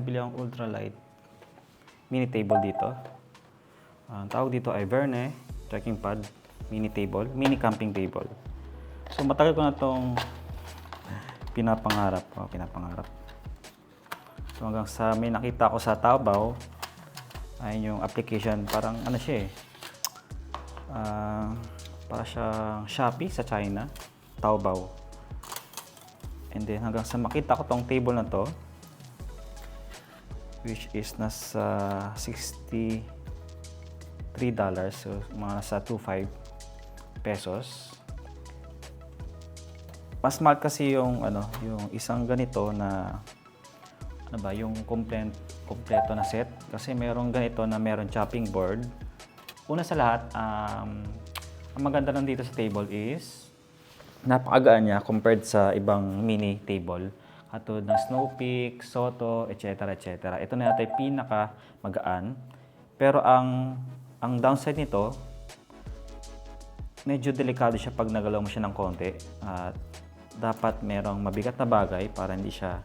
nabili akong ultralight mini table dito. Ang tawag dito ay Verne trekking pad mini table, mini camping table. So matagal ko na itong pinapangarap. So hanggang sa may nakita ko sa Taobao, ay yung application, parang ano siya eh. Para siyang Shopee sa China, Taobao. And then hanggang sa makita ko tong table na to, which is nasa $63, so mga nasa 2.5 pesos. Mas mahal kasi yung yung isang ganito na yung kompleto na set, kasi merong ganito na meron chopping board. Una sa lahat, ang maganda lang dito sa table is napakagaan niya compared sa ibang mini table. Katulad ng Snow Peak, Soto, etc. Ito na yata yung pinaka magaan. Pero ang downside nito, medyo delikado siya pag nagalaw mo siya ng konti. At dapat merong mabigat na bagay para hindi siya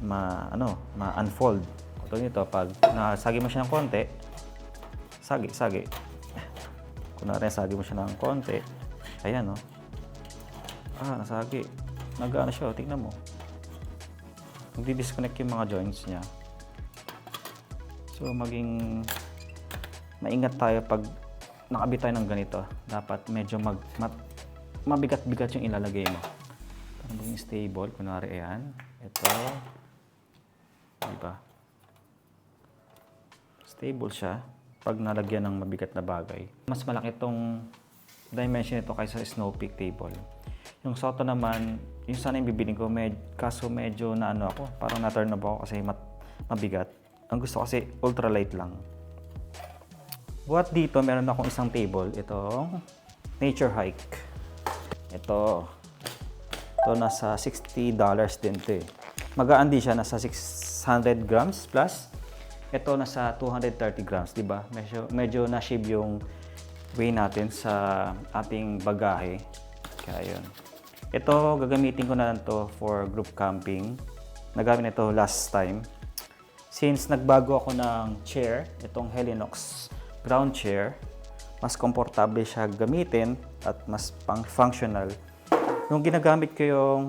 ma-unfold. Katulad nito, pag nasagi mo siya ng konti, sagi. Kunwari, sagi mo siya ng konti, ayan o. Nasagi. Nag-ano siya, tingnan mo. Magdi-disconnect yung mga joints niya. So, maging maingat tayo pag nakabit tayo ng ganito. Dapat medyo mabigat-bigat yung ilalagay mo. Para maging stable. Kunwari, ayan. Ito. Diba? Stable siya pag nalagyan ng mabigat na bagay. Mas malaki itong dimension nito kaysa sa Snow Peak table. Yung Soto naman, yung sana yung bibiling ko, kaso medyo parang na-turn off ako kasi mabigat. Ang gusto kasi ultralight lang. Buhat dito, meron akong isang table. Itong Nature Hike. Ito nasa $60 din ito eh. Magaan din siya, nasa 600 grams plus. Ito nasa 230 grams, di ba? Medyo na-shave yung weigh natin sa ating bagahe. Kaya yun. Ito, gagamitin ko na lang to for group camping. Nagamit ito last time. Since nagbago ako ng chair, itong Helinox ground chair, mas komportable siya gamitin at mas functional. Nung ginagamit ko yung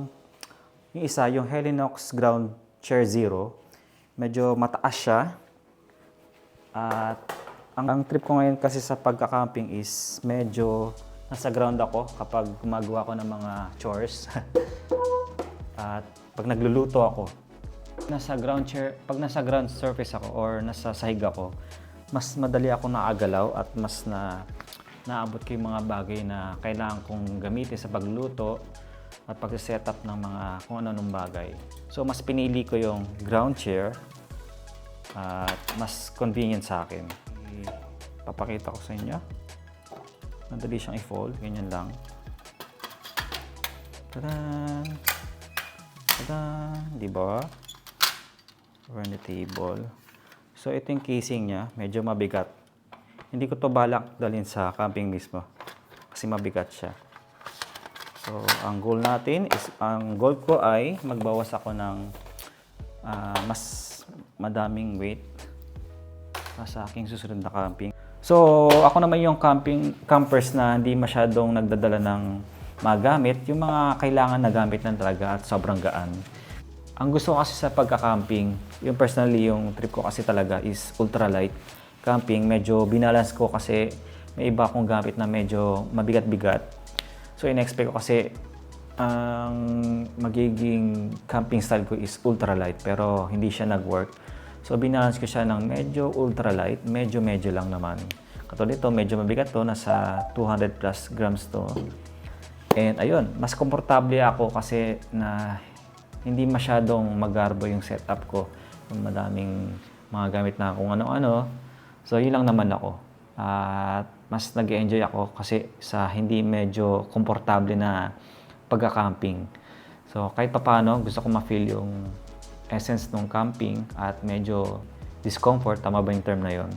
isa, yung Helinox ground chair Zero, medyo mataas siya. At ang trip ko ngayon kasi sa pagka-camping is medyo nasa ground ako kapag gumagawa ko ng mga chores. At pag nagluluto ako, pag nasa ground surface ako or nasa sahig ako, mas madali ako naagalaw at mas naabot ko yung mga bagay na kailangan kong gamitin sa pagluluto at pag-setup ng mga kung ano-anong bagay. So mas pinili ko yung ground chair at mas convenient sa akin. Papakita ko sa inyo. Madali siyang i-fold, ganyan lang. Tadan! Tadan! Diba? We're on the table. So, ito yung casing niya. Medyo mabigat. Hindi ko to balak dalhin sa camping mismo. Kasi mabigat siya. So, ang goal ko ay magbawas ako ng mas madaming weight sa aking susunod na camping. So, ako naman yung campers na hindi masyadong nagdadala ng magamit, yung mga kailangan na gamit lang talaga at sobrang gaan. Ang gusto ko kasi sa pagka-camping, yung personally, yung trip ko kasi talaga is ultralight camping. Medyo binalance ko kasi may iba akong gamit na medyo mabigat-bigat. So, in-expect ko kasi ang magiging camping style ko is ultralight, pero hindi siya nag-work. So, binalance ko siya ng medyo ultralight, medyo lang naman. Katulad ito, medyo mabigat to, nasa 200 plus grams to. And ayun, mas komportable ako kasi na hindi masyadong magarbo yung setup ko. Yung madaming mga gamit na kung ano-ano. So, yun lang naman ako. At mas nag-enjoy ako kasi sa hindi medyo komportable na pagka-camping. So, kahit papaano, gusto ko ma-feel yung essence ng camping at medyo discomfort, tama ba yung term na yun?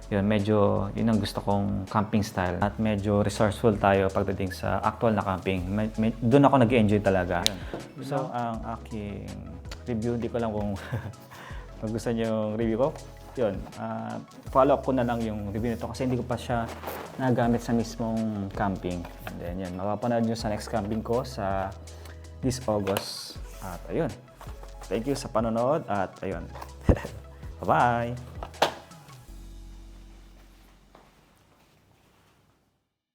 Yun, medyo yun ang gusto kong camping style at medyo resourceful tayo pagdating sa actual na camping. Doon ako nag-enjoy talaga. So, ang aking review, hindi ko lang kung Kung gusto niyo yung review ko, yun, follow up ko na lang yung review nito kasi hindi ko pa siya nagamit sa mismong camping. And then yun, mapapanood nyo sa next camping ko sa this August. At ayun, thank you sa panonood at ayun, bye-bye!